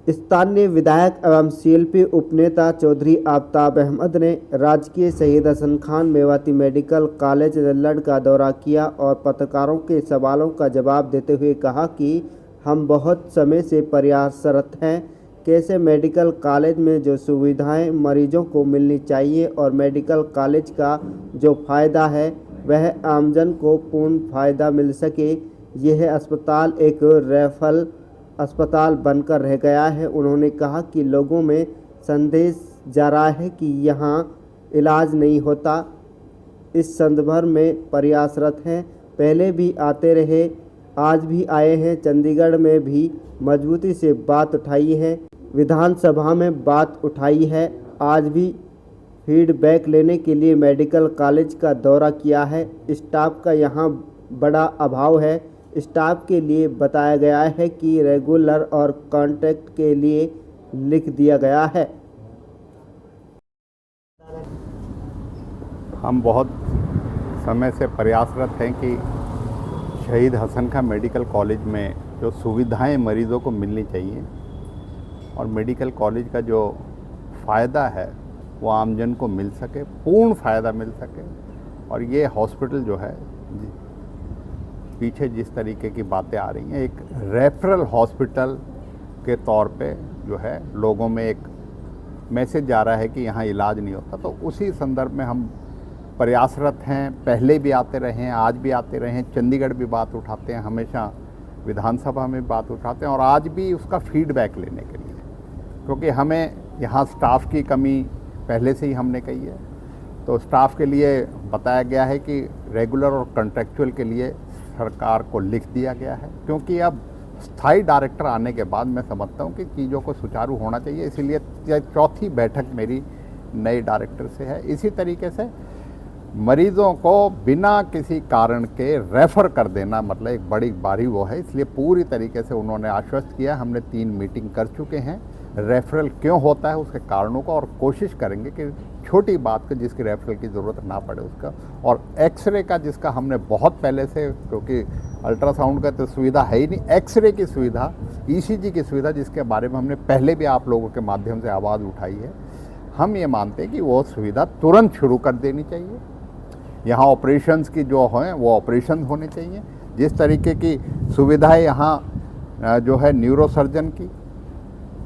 स्थानीय विधायक एवं सीएलपी उपनेता चौधरी आफताब अहमद ने राजकीय शहीद हसन खान मेवाती मेडिकल कॉलेज रल्लड़ का दौरा किया और पत्रकारों के सवालों का जवाब देते हुए कहा कि हम बहुत समय से प्रयासरत हैं कैसे मेडिकल कॉलेज में जो सुविधाएं मरीजों को मिलनी चाहिए और मेडिकल कॉलेज का जो फ़ायदा है वह आमजन को पूर्ण फ़ायदा मिल सके। यह अस्पताल एक रेफरल अस्पताल बनकर रह गया है। उन्होंने कहा कि लोगों में संदेश जा रहा है कि यहाँ इलाज नहीं होता। इस संदर्भ में प्रयासरत हैं, पहले भी आते रहे, आज भी आए हैं। चंडीगढ़ में भी मजबूती से बात उठाई है, विधानसभा में बात उठाई है, आज भी फीडबैक लेने के लिए मेडिकल कॉलेज का दौरा किया है। स्टाफ का यहाँ बड़ा अभाव है। स्टाफ के लिए बताया गया है कि रेगुलर और कॉन्ट्रैक्ट के लिए लिख दिया गया है। हम बहुत समय से प्रयासरत हैं कि शहीद हसन खान मेडिकल कॉलेज में जो सुविधाएं मरीज़ों को मिलनी चाहिए और मेडिकल कॉलेज का जो फ़ायदा है वो आमजन को मिल सके, पूर्ण फ़ायदा मिल सके। और ये हॉस्पिटल जो है पीछे जिस तरीके की बातें आ रही हैं, एक रेफरल हॉस्पिटल के तौर पे जो है लोगों में एक मैसेज जा रहा है कि यहाँ इलाज नहीं होता, तो उसी संदर्भ में हम प्रयासरत हैं। पहले भी आते रहे हैं, आज भी आते रहे हैं, चंडीगढ़ भी बात उठाते हैं, हमेशा विधानसभा में बात उठाते हैं और आज भी उसका फीडबैक लेने के लिए, क्योंकि हमें यहाँ स्टाफ की कमी पहले से ही हमने कही है। तो स्टाफ के लिए बताया गया है कि रेगुलर और कॉन्ट्रैक्चुअल के लिए सरकार को लिख दिया गया है, क्योंकि अब स्थायी डायरेक्टर आने के बाद मैं समझता हूं कि चीज़ों को सुचारू होना चाहिए। इसीलिए चौथी बैठक मेरी नए डायरेक्टर से है। इसी तरीके से मरीज़ों को बिना किसी कारण के रेफ़र कर देना मतलब एक बड़ी बारी वो है। इसलिए पूरी तरीके से उन्होंने आश्वस्त किया। हमने 3 मीटिंग कर चुके हैं रेफरल क्यों होता है उसके कारणों को, और कोशिश करेंगे कि छोटी बात को जिसकी रेफरल की ज़रूरत ना पड़े उसका, और एक्सरे का जिसका हमने बहुत पहले से, क्योंकि अल्ट्रासाउंड का तो सुविधा है ही नहीं, एक्सरे की सुविधा, ईसीजी की सुविधा जिसके बारे में हमने पहले भी आप लोगों के माध्यम से आवाज़ उठाई है, हम ये मानते हैं कि वो सुविधा तुरंत शुरू कर देनी चाहिए। यहाँ ऑपरेशंस की जो हैं वो ऑपरेशन होने चाहिए। जिस तरीके की सुविधाएँ यहाँ जो है न्यूरोसर्जन की,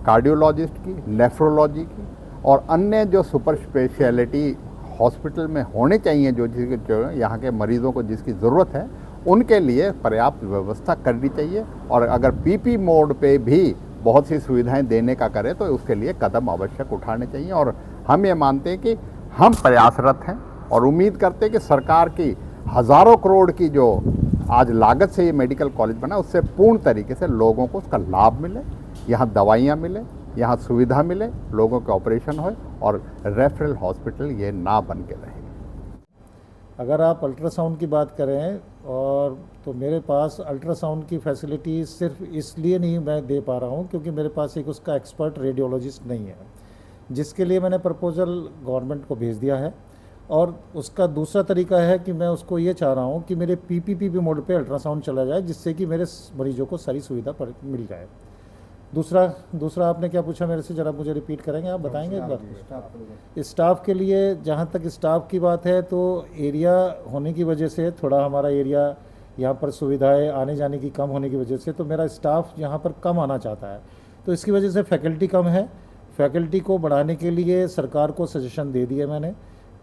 कार्डियोलॉजिस्ट की, नेफ्रोलॉजी की और अन्य जो सुपर स्पेशलिटी हॉस्पिटल में होने चाहिए, जो यहाँ के मरीज़ों को जिसकी ज़रूरत है, उनके लिए पर्याप्त व्यवस्था करनी चाहिए। और अगर पीपी मोड पे भी बहुत सी सुविधाएं देने का करें तो उसके लिए कदम आवश्यक उठाने चाहिए। और हम ये मानते हैं कि हम प्रयासरत हैं और उम्मीद करते हैं कि सरकार की हज़ारों करोड़ की जो आज लागत से ये मेडिकल कॉलेज बना, उससे पूर्ण तरीके से लोगों को उसका लाभ मिले, यहाँ दवाइयाँ मिले, यहाँ सुविधा मिले, लोगों के ऑपरेशन हो और रेफरल हॉस्पिटल ये ना बन के रहे। अगर आप अल्ट्रासाउंड की बात करें और तो मेरे पास अल्ट्रासाउंड की फैसिलिटी सिर्फ इसलिए नहीं मैं दे पा रहा हूँ क्योंकि मेरे पास एक उसका एक्सपर्ट रेडियोलॉजिस्ट नहीं है, जिसके लिए मैंने प्रपोज़ल गवर्नमेंट को भेज दिया है। और उसका दूसरा तरीका है कि मैं उसको ये चाह रहा हूँ कि मेरे पीपीपी मोड पे अल्ट्रासाउंड चला जाए, जिससे कि मेरे मरीजों को सारी सुविधा मिल जाए। दूसरा आपने क्या पूछा मेरे से, ज़रा मुझे रिपीट करेंगे, आप बताएंगे एक बार। स्टाफ के लिए, जहाँ तक स्टाफ की बात है, तो एरिया होने की वजह से थोड़ा हमारा एरिया यहाँ पर सुविधाएं आने जाने की कम होने की वजह से तो मेरा स्टाफ यहाँ पर कम आना चाहता है, तो इसकी वजह से फैकल्टी कम है। फैकल्टी को बढ़ाने के लिए सरकार को सजेशन दे दिए मैंने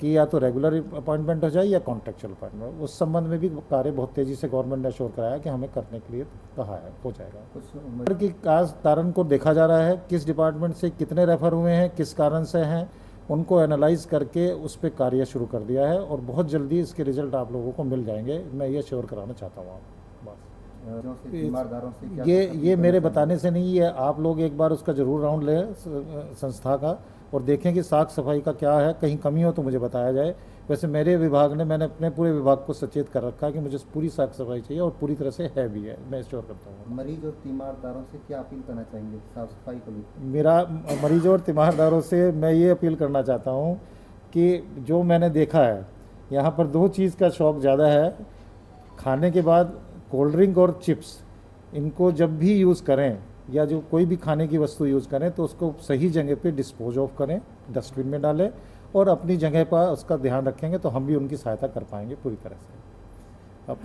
कि या तो रेगुलर अपॉइंटमेंट हो जाए या कॉन्ट्रेक्चुअल अपॉइंटमेंट। उस संबंध में भी कार्य बहुत तेज़ी से गवर्नमेंट ने अश्योर कराया कि हमें करने के लिए कहा है, हो जाएगा। की कारण को देखा जा रहा है, किस डिपार्टमेंट से कितने रेफर हुए हैं, किस कारण से हैं, उनको एनालाइज करके उस पर कार्य शुरू कर दिया है और बहुत जल्दी इसके रिजल्ट आप लोगों को मिल जाएंगे, मैं ये श्योर कराना चाहता हूँ। बस ये मेरे बताने से नहीं है, आप लोग एक बार उसका ज़रूर राउंड लें संस्था का और देखें कि साफ सफाई का क्या है, कहीं कमी हो तो मुझे बताया जाए। वैसे मेरे विभाग ने, मैंने अपने पूरे विभाग को सचेत कर रखा है कि मुझे पूरी साफ सफाई चाहिए और पूरी तरह से है भी है, मैं श्योर करता हूँ। मरीज और तीमारदारों से क्या अपील करना चाहेंगे साफ सफाई को लेकर? मेरा मरीजों और तीमारदारों से मैं ये अपील करना चाहता हूँ कि जो मैंने देखा है, यहाँ पर 2 चीज़ का शौक़ ज़्यादा है। खाने के बाद कोल्ड ड्रिंक और चिप्स, इनको जब भी यूज़ करें या जो कोई भी खाने की वस्तु यूज़ करें तो उसको सही जगह पे डिस्पोज ऑफ करें, डस्टबिन में डालें और अपनी जगह पर उसका ध्यान रखेंगे तो हम भी उनकी सहायता कर पाएंगे पूरी तरह से। अब